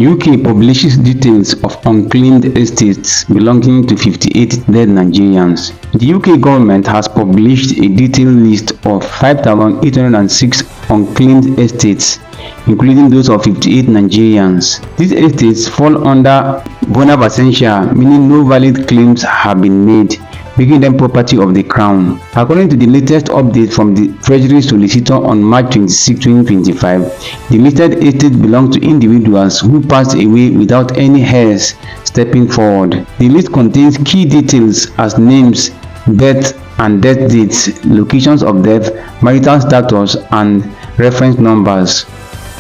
UK publishes details of unclaimed estates belonging to 58 dead Nigerians. The UK government has published a detailed list of 5,806 unclaimed estates, including those of 58 Nigerians. These estates fall under bona vacentia, meaning no valid claims have been made, making them property of the Crown. According to the latest update from the Treasury Solicitor on March 26, 2025, the listed estates belong to individuals who passed away without any heirs stepping forward. The list contains key details as names, birth and death dates, locations of death, marital status, and reference numbers.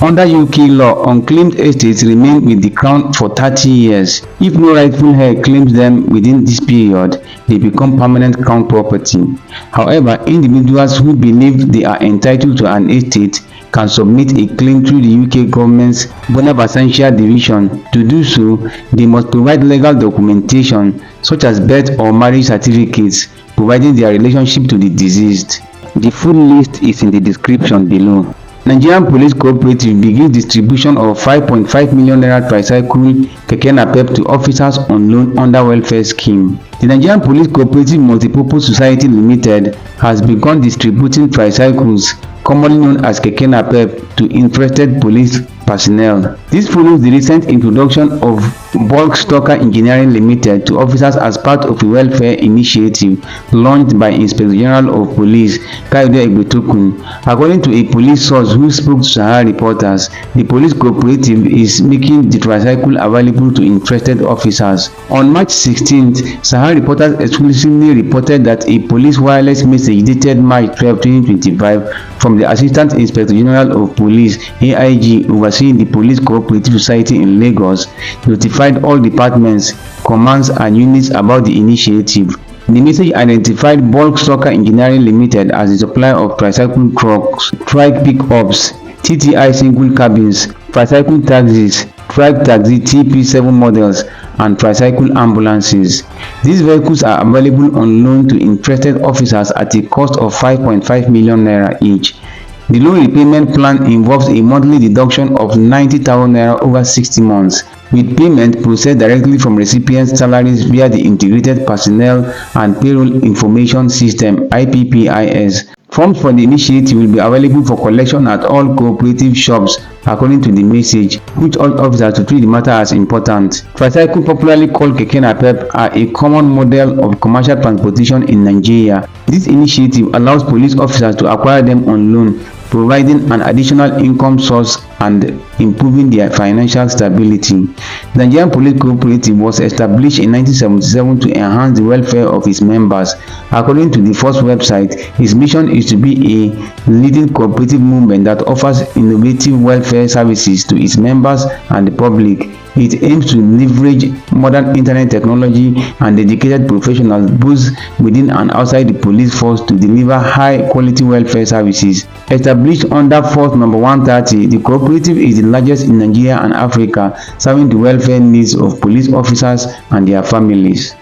Under UK law, unclaimed estates remain with the Crown for 30 years. If no rightful heir claims them within this period, they become permanent Crown property. However, individuals who believe they are entitled to an estate can submit a claim through the UK government's bona vacentia division. To do so, they must provide legal documentation such as birth or marriage certificates providing their relationship to the deceased. The full list is in the description below. Nigerian Police Cooperative begins distribution of 5.5 million naira tricycle keke napep to officers on loan under welfare scheme. The Nigerian Police Cooperative Multipurpose Society Limited has begun distributing tricycles, commonly known as keke napep, to interested police personnel. This follows the recent introduction of Bulk Stocker Engineering Limited to officers as part of a welfare initiative launched by Inspector General of Police Aai'Lotta'Qua. According to a police source who spoke to Sahara reporters, the police cooperative is making the tricycle available to interested officers. On March 16th, Sahara reporters exclusively reported that a police wireless message dated March 12, 2025 from the Assistant Inspector General of Police (AIG) overseeing the Police Cooperative Society in Lagos notified all departments, commands and units about the initiative. The message identified Bulk Stocker Engineering Limited as the supplier of tricycle trucks, trike pickups, TTI single cabins, tricycle taxis, trike taxi TP7 models, and tricycle ambulances. These vehicles are available on loan to interested officers at a cost of 5.5 million naira each. The loan repayment plan involves a monthly deduction of 90,000 naira over 60 months, with payment processed directly from recipients' salaries via the Integrated Personnel and Payroll Information System (IPPIS). Forms for the initiative will be available for collection at all cooperative shops, according to the message, which urged officers to treat the matter as important. Tricycles, popularly called keke napep, are a common model of commercial transportation in Nigeria. This initiative allows police officers to acquire them on loan, providing an additional income source and improving their financial stability. The Nigerian Police Cooperative was established in 1977 to enhance the welfare of its members. According to the first website, its mission is to be a leading cooperative movement that offers innovative welfare services to its members and the public. It aims to leverage modern internet technology and dedicated professionals both within and outside the police force to deliver high-quality welfare services. Established under Force Number 130, the cooperative is the largest in Nigeria and Africa, serving the welfare needs of police officers and their families.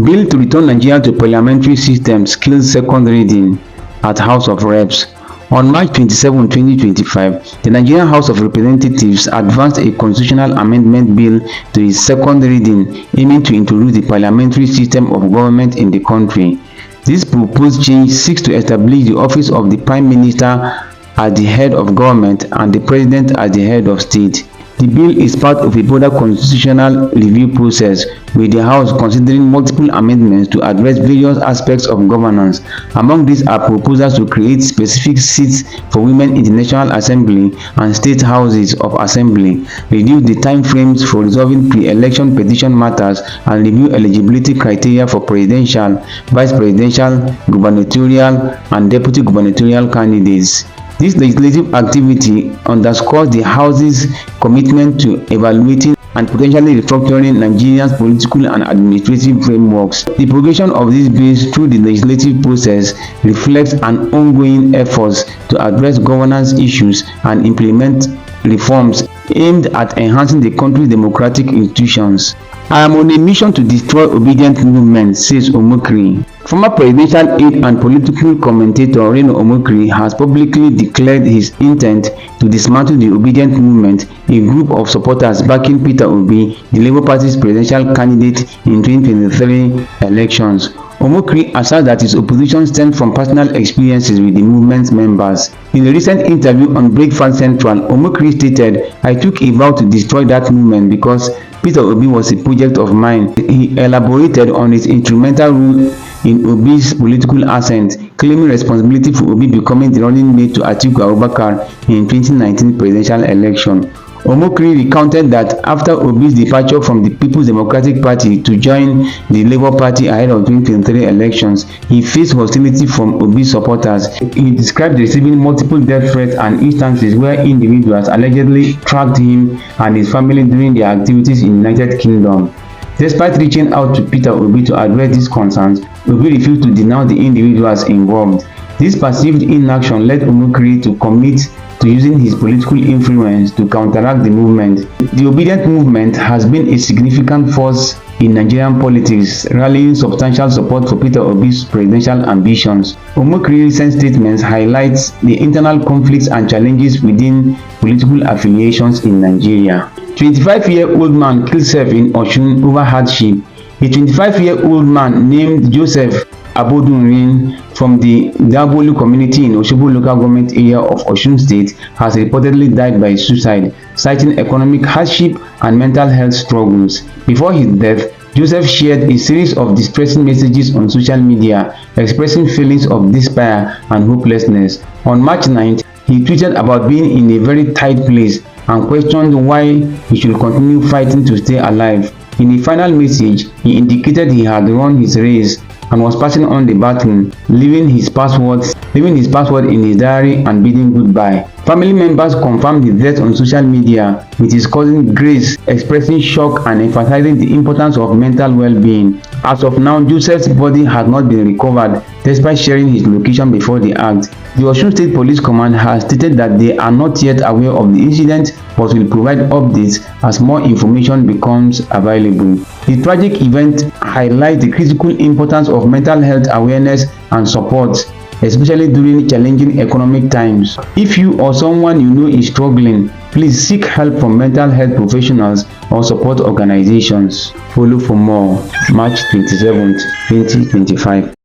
Bill to return Nigeria to parliamentary system skills second reading at House of Reps. On March 27, 2025, the Nigerian House of Representatives advanced a constitutional amendment bill to its second reading, aiming to introduce the parliamentary system of government in the country. This proposed change seeks to establish the office of the Prime Minister as the head of government and the President as the head of state. The bill is part of a broader constitutional review process, with the House considering multiple amendments to address various aspects of governance. Among these are proposals to create specific seats for women in the National Assembly and state houses of assembly, reduce the time frames for resolving pre-election petition matters, and review eligibility criteria for presidential, vice presidential, gubernatorial, and deputy gubernatorial candidates. This legislative activity underscores the House's commitment to evaluating and potentially restructuring Nigeria's political and administrative frameworks. The progression of these bills through the legislative process reflects an ongoing effort to address governance issues and implement reforms aimed at enhancing the country's democratic institutions. I am on a mission to destroy obedient movement, says Omokri. Former presidential aide and political commentator Reno Omokri has publicly declared his intent to dismantle the Obedient Movement, a group of supporters backing Peter Obi, the Labour Party's presidential candidate in 2023 elections. Omokri asserts that his opposition stems from personal experiences with the movement's members. In a recent interview on Breakfast Central, Omokri stated, "I took a vow to destroy that movement because Peter Obi was a project of mine." He elaborated on his instrumental role in Obi's political ascent, claiming responsibility for Obi becoming the running mate to Atiku Abubakar in 2019 presidential election. Omokri recounted that after Obi's departure from the People's Democratic Party to join the Labour Party ahead of 2023 elections, he faced hostility from Obi's supporters. He described receiving multiple death threats and instances where individuals allegedly tracked him and his family during their activities in the United Kingdom. Despite reaching out to Peter Obi to address these concerns, Obi refused to denounce the individuals involved. This perceived inaction led Omokri to commit to using his political influence to counteract the movement. The Obedient Movement has been a significant force in Nigerian politics, rallying substantial support for Peter Obi's presidential ambitions. Omokri's recent statements highlight the internal conflicts and challenges within political affiliations in Nigeria. 25-year-old man kills himself in Osun over hardship. A 25-year-old man named Joseph Abodunrin from the Dabolu community in Osogbo local government area of Osun State has reportedly died by suicide, citing economic hardship and mental health struggles. Before his death, Joseph shared a series of distressing messages on social media, expressing feelings of despair and hopelessness. On March 9th, he tweeted about being in a very tight place and questioned why he should continue fighting to stay alive. In a final message, he indicated he had run his race and was passing on the baton, leaving his password in his diary and bidding goodbye. Family members confirmed his death on social media, with his cousin Grace expressing shock and emphasizing the importance of mental well-being. As of now, Joseph's body has not been recovered despite sharing his location before the act. The Osun State Police Command has stated that they are not yet aware of the incident but will provide updates as more information becomes available. The tragic event highlights the critical importance of mental health awareness and support, especially during challenging economic times. If you or someone you know is struggling, please seek help from mental health professionals or support organizations. Follow for more. March 27, 2025.